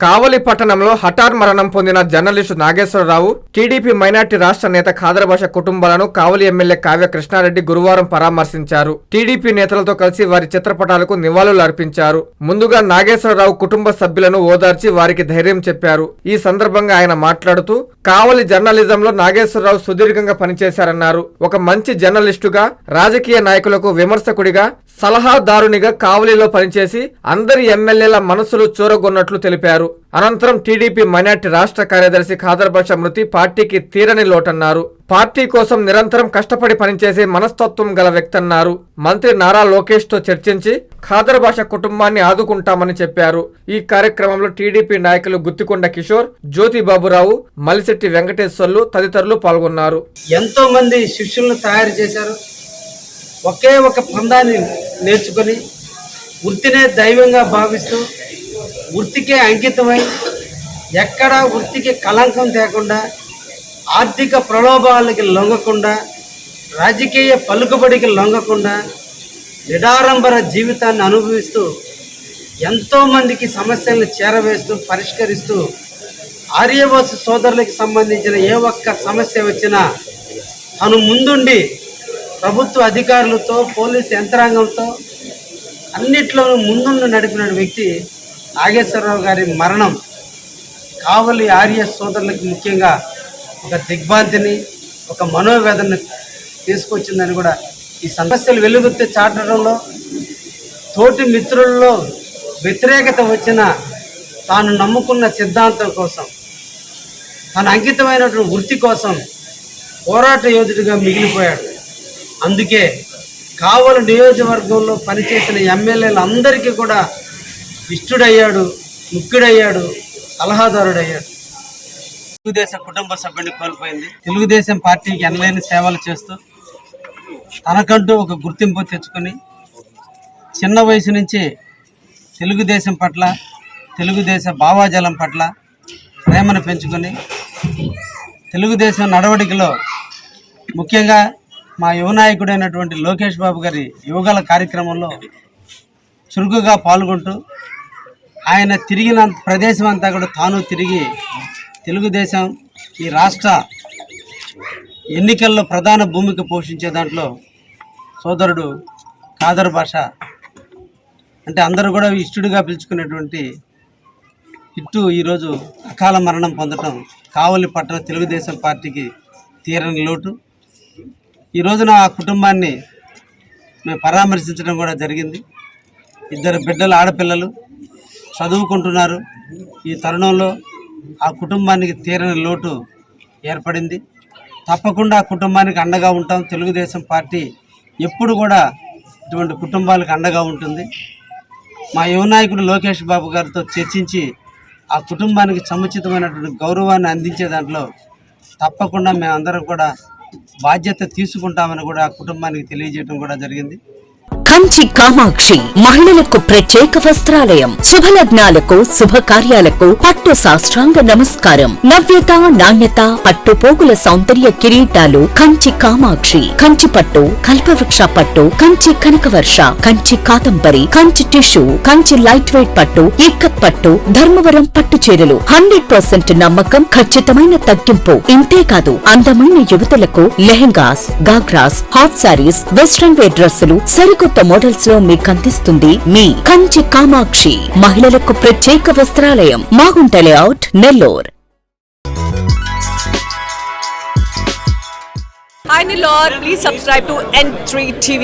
కావలి పట్టణంలో హఠార్ మరణం పొందిన జర్నలిస్టు నాగేశ్వరరావు, టీడీపీ మైనార్టీ రాష్ట్ర నేత ఖాదర్ బాషా కుటుంబాలను కావలి ఎమ్మెల్యే కావ్య కృష్ణారెడ్డి గురువారం పరామర్శించారు. టీడీపీ నేతలతో కలిసి వారి చిత్రపటాలకు నివాళులు అర్పించారు. ముందుగా నాగేశ్వరరావు కుటుంబ సభ్యులను ఓదార్చి వారికి ధైర్యం చెప్పారు. ఈ సందర్భంగా ఆయన మాట్లాడుతూ కావలి జర్నలిజంలో నాగేశ్వరరావు సుదీర్ఘంగా పనిచేశారన్నారు. ఒక మంచి జర్నలిస్టుగా, రాజకీయ నాయకులకు విమర్శకుడిగా, సలహాదారునిగా కావలిలో పనిచేసి అందరి ఎమ్మెల్యేల మనసులు చూరగొన్నట్లు తెలిపారు. అనంతరం టీడీపీ మైనార్టీ రాష్ట్ర కార్యదర్శి ఖాదర్ బాషా మృతి పార్టీకి తీరని లోటన్నారు. పార్టీ కోసం నిరంతరం కష్టపడి పనిచేసే మనస్తత్వం గల వ్యక్తి అన్నారు. మంత్రి నారా లోకేష్ తో చర్చించి ఖాదర్ బాషా కుటుంబాన్ని ఆదుకుంటామని చెప్పారు. ఈ కార్యక్రమంలో టీడీపీ నాయకులు గుత్తికొండ కిషోర్, జ్యోతి బాబురావు, మలిశెట్టి వెంకటేశ్వర్లు తదితరులు పాల్గొన్నారు. ఎంతో మంది శిష్యులను తయారు చేశారు. ఒకే ఒక పందాన్ని నేర్చుకొని వృత్తినే దైవంగా భావిస్తూ వృత్తికే అంకితమై ఎక్కడ వృత్తికి కళంకం తేకుండా, ఆర్థిక ప్రలోభాలకి లొంగకుండా, రాజకీయ పలుకుబడికి లొంగకుండా నిడారంబర జీవితాన్ని అనుభవిస్తూ ఎంతోమందికి సమస్యలను చేరవేస్తూ పరిష్కరిస్తూ ఆర్యవోస్ సోదరులకు సంబంధించిన ఏ ఒక్క సమస్య వచ్చినా తను ముందుండి ప్రభుత్వ అధికారులతో, పోలీసు యంత్రాంగంతో అన్నిట్లోనూ ముందుండి నడిపిన వ్యక్తి నాగేశ్వరరావు గారి మరణం కావలి ఆర్య సోదరులకు ముఖ్యంగా ఒక దిగ్భ్రాంతిని, ఒక మనోవేదన తీసుకొచ్చిందని కూడా ఈ సమస్యలు వెలుగుత్తి చాటడంలో తోటి మిత్రుల్లో వ్యతిరేకత వచ్చిన తాను నమ్ముకున్న సిద్ధాంతం కోసం, తన అంకితమైనటువంటి వృత్తి కోసం పోరాట యోధుడిగా మిగిలిపోయాడు. అందుకే కావలి నియోజకవర్గంలో పనిచేసిన ఎమ్మెల్యేలు అందరికీ కూడా ఇష్టుడయ్యాడు, ముఖ్యుడయ్యాడు, సలహాదారుడయ్యాడు. తెలుగుదేశం కుటుంబ సభ్యుడిని కోల్పోయింది. తెలుగుదేశం పార్టీకి ఎనలేని సేవలు చేస్తూ తనకంటూ ఒక గుర్తింపు తెచ్చుకొని చిన్న వయసు నుంచి తెలుగుదేశం పట్ల, తెలుగుదేశ భావాజలం పట్ల ప్రేమను పెంచుకొని తెలుగుదేశం నడవడికలో ముఖ్యంగా మా యువ నాయకుడైనటువంటి లోకేష్ బాబు గారి యువగల కార్యక్రమంలో చురుకుగా పాల్గొంటూ ఆయన తిరిగిన ప్రదేశం అంతా కూడా తాను తిరిగి తెలుగుదేశం ఈ రాష్ట్ర ఎన్నికల్లో ప్రధాన భూమిక పోషించే దాంట్లో సోదరుడు ఖాదర్ బాషా అంటే అందరూ కూడా ఇష్టడుగా పిలుచుకునేటువంటి ఇట్టు ఈరోజు అకాల మరణం పొందడం కావలి పట్టణ తెలుగుదేశం పార్టీకి తీరని లోటు. ఈ రోజున ఆ కుటుంబాన్ని మేము పరామర్శించడం కూడా జరిగింది. ఇద్దరు బిడ్డలు, ఆడపిల్లలు చదువుకుంటున్నారు. ఈ తరుణంలో ఆ కుటుంబానికి తీరని లోటు ఏర్పడింది. తప్పకుండా ఆ కుటుంబానికి అండగా ఉంటాం. తెలుగుదేశం పార్టీ ఎప్పుడు కూడా ఇటువంటి కుటుంబాలకు అండగా ఉంటుంది. మా యువ నాయకుడు లోకేష్ బాబు గారితో చర్చించి ఆ కుటుంబానికి సముచితమైనటువంటి గౌరవాన్ని అందించే దాంట్లో తప్పకుండా మేమందరం కూడా బాధ్యత తీసుకుంటామని కూడా ఆ కుటుంబానికి తెలియజేయడం కూడా జరిగింది. కంచి కామాక్షి మహిళలకు ప్రత్యేక వస్త్రాలయం, శుభలగ్నాలకు, శుభకార్యాలకు పట్టు సాష్టాంగ నమస్కారం. నవ్యత, నాణ్యత, పట్టు పోగుల సౌందర్య కిరీటాలు కంచి కామాక్షి. కంచి పట్టు, కల్పవృక్ష పట్టు, Kanchi Kanakavarsha, Kanchi Kadambari, Kanchi tissue, Kanchi light weight పట్టు, ఇక్కత్ పట్టు, ధర్మవరం పట్టు చీరలు 100% నమ్మకం, ఖచ్చితమైన తగ్గింపు. ఇంతేకాదు అందమైన యువతులకు lehengas, ghagras, half saris, western wear డ్రెస్సులు సరికొత్త మోడల్స్ లో మీకు అందిస్తుంది మీ కంచి కామాక్షి మహిళలకు ప్రత్యేక వస్త్రాలయం, Magunta layout, Nellore. Hi Nilor, please subscribe to N3 TV.